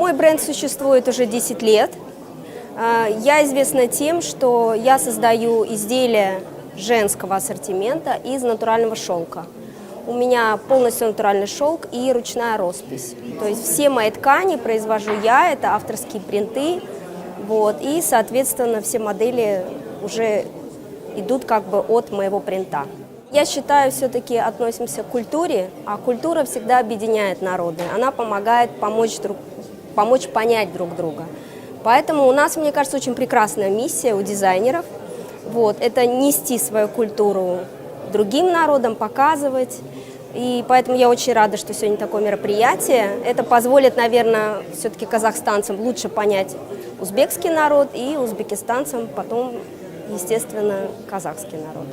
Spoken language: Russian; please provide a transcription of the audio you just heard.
Мой бренд существует уже 10 лет. Я известна тем, что я создаю изделия женского ассортимента из натурального шелка. У меня полностью натуральный шелк и ручная роспись. То есть все мои ткани произвожу я, это авторские принты. Вот, и, соответственно, все модели уже идут как бы от моего принта. Я считаю, все-таки относимся к культуре, а культура всегда объединяет народы. Она помогает помочь понять друг друга. Поэтому у нас, мне кажется, очень прекрасная миссия у дизайнеров. Вот, это нести свою культуру другим народам, показывать. И поэтому я очень рада, что сегодня такое мероприятие. Это позволит, наверное, все-таки казахстанцам лучше понять узбекский народ и узбекистанцам потом, естественно, казахский народ.